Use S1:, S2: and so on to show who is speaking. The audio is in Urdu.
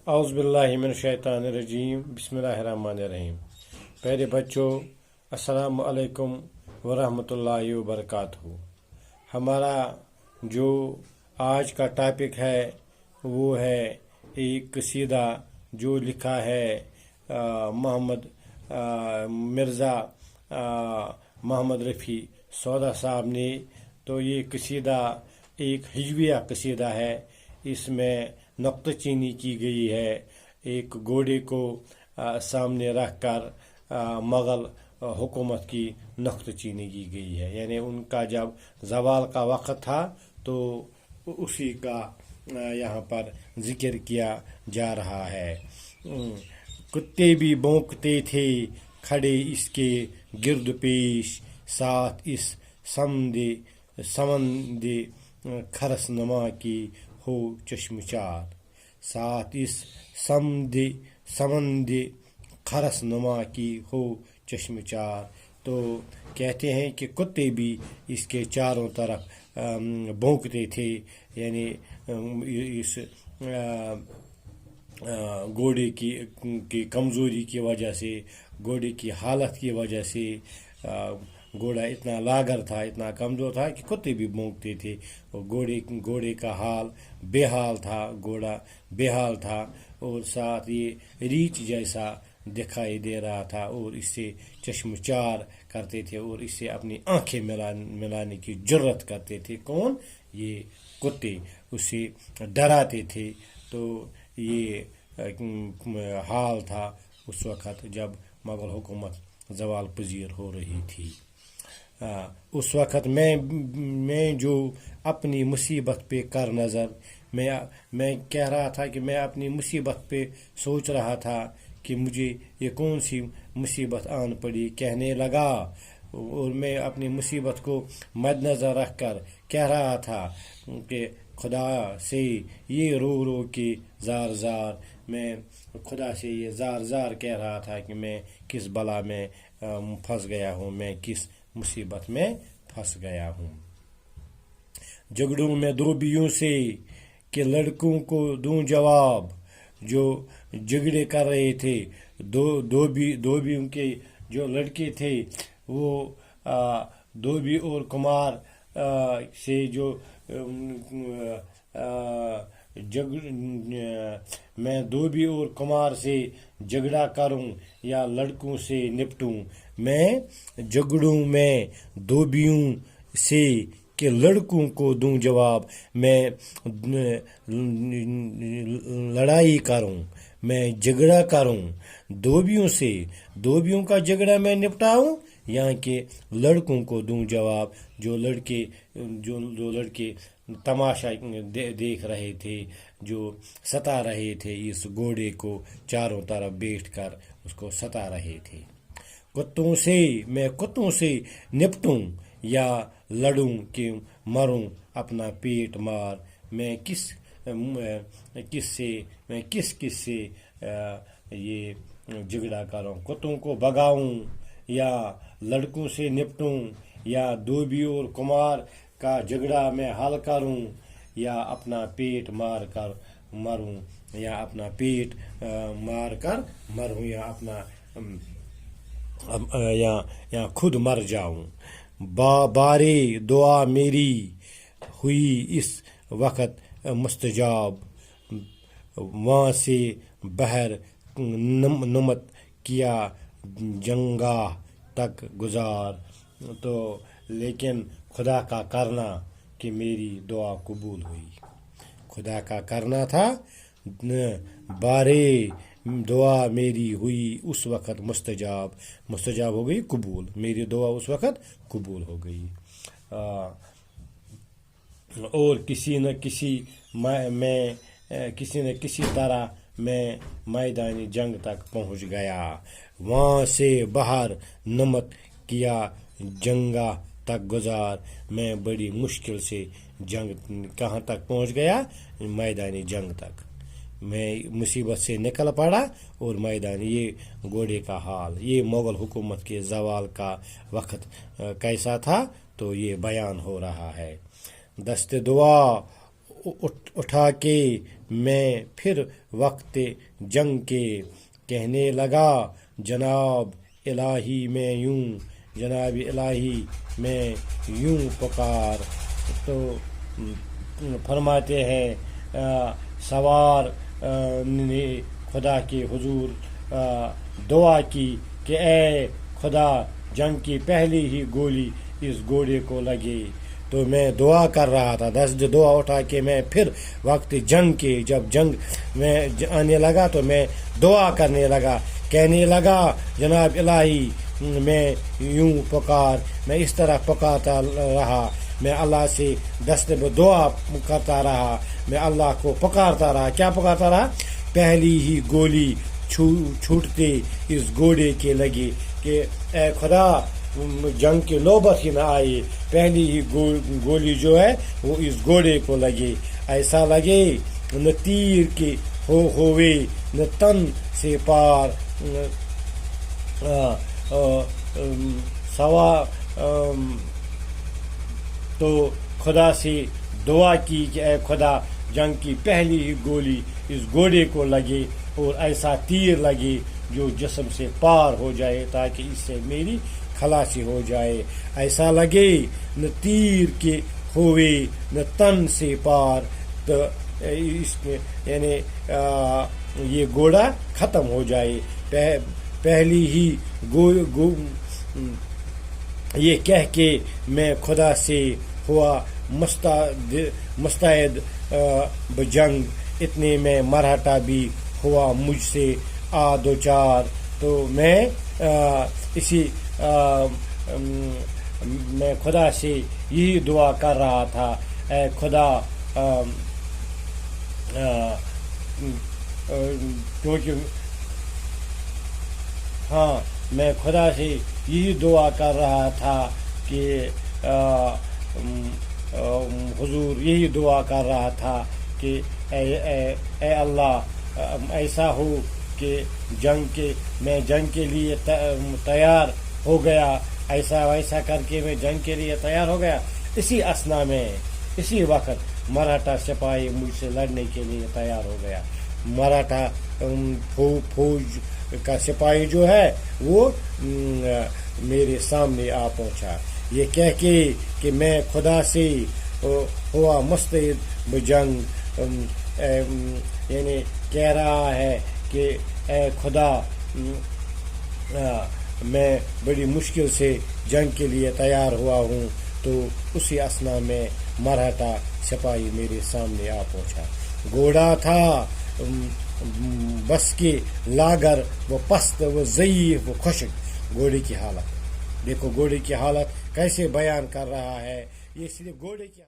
S1: اعوذ باللہ من الشیطان الرجیم بسم اللہ الرحمن الرحیم۔ پیارے بچوں، السلام علیکم ورحمۃ اللہ وبرکاتہ۔ ہمارا جو آج کا ٹاپک ہے وہ ہے ایک قصیدہ جو لکھا ہے محمد مرزا محمد رفیع سودا صاحب نے۔ تو یہ قصیدہ ایک ہجویہ قصیدہ ہے۔ اس میں نقطہ چینی کی گئی ہے، ایک گھوڑے کو سامنے رکھ کر مغل حکومت کی نقطہ چینی کی گئی ہے، یعنی ان کا جب زوال کا وقت تھا تو اسی کا یہاں پر ذکر کیا جا رہا ہے۔ کتے بھی بھونکتے تھے کھڑے اس کے گرد پیش، ساتھ اس سمند کھرس نما کی ہو چشم چار، ساتھ اس سمند کھرس نما کی ہو چشم چار۔ تو کہتے ہیں کہ کتے بھی اس کے چاروں طرف بھونکتے تھے، یعنی اس گھوڑے کی کمزوری کی وجہ سے، گھوڑے کی حالت کی وجہ سے، گھوڑا اتنا لاغر تھا، اتنا کمزور تھا کہ کتے بھی بھونکتے تھے۔ اور گھوڑے کا حال بے حال تھا، گھوڑا بے حال تھا، اور ساتھ یہ ریچھ جیسا دکھائی دے رہا تھا، اور اس سے چشم چار کرتے تھے، اور اس سے اپنی آنکھیں ملانے کی جرت کرتے تھے۔ کون؟ یہ کتے، اس سے ڈراتے تھے۔ تو یہ حال تھا اس وقت جب مغل حکومت زوال پذیر ہو رہی تھی۔ اس وقت میں جو اپنی مصیبت پہ کر نظر، میں کہہ رہا تھا کہ میں اپنی مصیبت پہ سوچ رہا تھا کہ مجھے یہ کون سی مصیبت آن پڑی، کہنے لگا، اور میں اپنی مصیبت کو مد نظر رکھ کر کہہ رہا تھا کہ خدا سے یہ رو کے زار زار، میں خدا سے یہ زار زار کہہ رہا تھا کہ میں کس بلا میں پھنس گیا ہوں، میں کس مصیبت میں پھنس گیا ہوں۔ جھگڑوں میں دھوبیوں سے کہ لڑکوں کو دوں جواب، جو جھگڑے کر رہے تھے دھوبیوں کے جو لڑکے تھے، وہ دھوبی اور کمار سے جو میں دھوبی اور کمار سے جھگڑا کروں یا لڑکوں سے نپٹوں، میں جھگڑوں میں دھوبیوں سے کہ لڑکوں کو دوں جواب، میں لڑائی کروں، میں جھگڑا کروں دھوبیوں سے، دھوبیوں کا جھگڑا میں نپٹاؤں، یہاں کے لڑکوں کو دوں جواب، جو لڑکے تماشا دیکھ رہے تھے، جو ستا رہے تھے اس گھوڑے کو، چاروں طرف بیٹھ کر اس کو ستا رہے تھے۔ میں کتوں سے نپٹوں یا لڑوں کہ مروں اپنا پیٹ مار، میں کس سے یہ جھگڑا کروں، کتوں کو بگاؤں یا لڑکوں سے نپٹوں، یا دھوبی اور کمار کا جھگڑا میں حل کروں، یا اپنا پیٹ مار کر مروں، یا اپنا پیٹ مار کر مروں، یا اپنا یا خود مر جاؤں۔ بارے دعا میری ہوئی اس وقت مستجاب، وہاں سے بہر نمت کیا جنگاہ تک گزار۔ تو لیکن خدا کا کرنا کہ میری دعا قبول ہوئی، خدا کا کرنا تھا، بارے دعا میری ہوئی اس وقت مستجاب ہو گئی، قبول، میری دعا اس وقت قبول ہو گئی۔ اور کسی نہ کسی طرح میں میدان جنگ تک پہنچ گیا، وہاں سے باہر نمت کیا جنگاہ تک گزار، میں بڑی مشکل سے جنگ کہاں تک پہنچ گیا؟ میدان جنگ تک، میں مصیبت سے نکل پڑا، اور میدان، یہ گھوڑے کا حال، یہ مغل حکومت کے زوال کا وقت کیسا تھا، تو یہ بیان ہو رہا ہے۔ دست دعا اٹھا کے میں پھر وقت جنگ کے کہنے لگا جناب الہی میں یوں، جناب الہی میں یوں پکار. تو فرماتے ہیں سوار نے خدا کے حضور دعا کی کہ اے خدا جنگ کی پہلی ہی گولی اس گھوڑے کو لگے. تو میں دعا کر رہا تھا، دست دعا اٹھا کے میں پھر وقت جنگ کے، جب جنگ میں آنے لگا تو میں دعا کرنے لگا، کہنے لگا جناب الہی میں یوں پکار. میں اس طرح پکارتا رہا، میں اللہ سے دست دعا کرتا رہا، میں اللہ کو پکارتا رہا. کیا پکارتا رہا؟ پہلی ہی گولی چھوٹتے اس گھوڑے کے لگے کہ اے خدا جنگ کی نوبت ہی نہ آئے، پہلی ہی گولی جو ہے وہ اس گھوڑے کو لگے. ایسا لگے نہ تیر کے ہوئے نہ تن سے پار. تو خدا سے دعا کی کہ اے خدا جنگ کی پہلی ہی گولی اس گھوڑے کو لگے اور ایسا تیر لگے جو جسم سے پار ہو جائے تاکہ اس سے میری خلاصی ہو جائے. ایسا لگے نہ تیر کے ہوئے نہ تن سے پار. تو اس میں یعنی یہ گھوڑا ختم ہو جائے. پہلی ہی یہ کہہ کے میں خدا سے ہوا مستعد بجنگ، اتنے میں مرہٹا بھی ہوا مجھ سے دو چار. تو میں میں خدا سے یہی دعا کر رہا تھا، اے خدا کیونکہ میں خدا سے یہی دعا کر رہا تھا کہ حضور یہی دعا کر رہا تھا کہ اے اللہ ایسا ہو کہ میں جنگ کے لیے تیار ہو گیا، ایسا ویسا کر کے میں جنگ کے لیے تیار ہو گیا. اسی اثنا میں اسی وقت مراٹھا سپاہی مجھ سے لڑنے کے لیے تیار ہو گیا. مراٹھا فوج کا سپاہی جو ہے وہ میرے سامنے آ پہنچا، یہ کہہ کے کہ میں خدا سے ہوا مستعد بجنگ، یعنی کہہ رہا ہے کہ اے خدا میں بڑی مشکل سے جنگ کے لیے تیار ہوا ہوں. تو اسی اثنا میں مرہٹا سپاہی میرے سامنے آ پہنچا. گھوڑا تھا بس کے لاگر، وہ پست، وہ ضعیف، وہ خشک. گھوڑے کی حالت دیکھو، گھوڑے کی حالت کیسے بیان کر رہا ہے. یہ صرف گھوڑے کی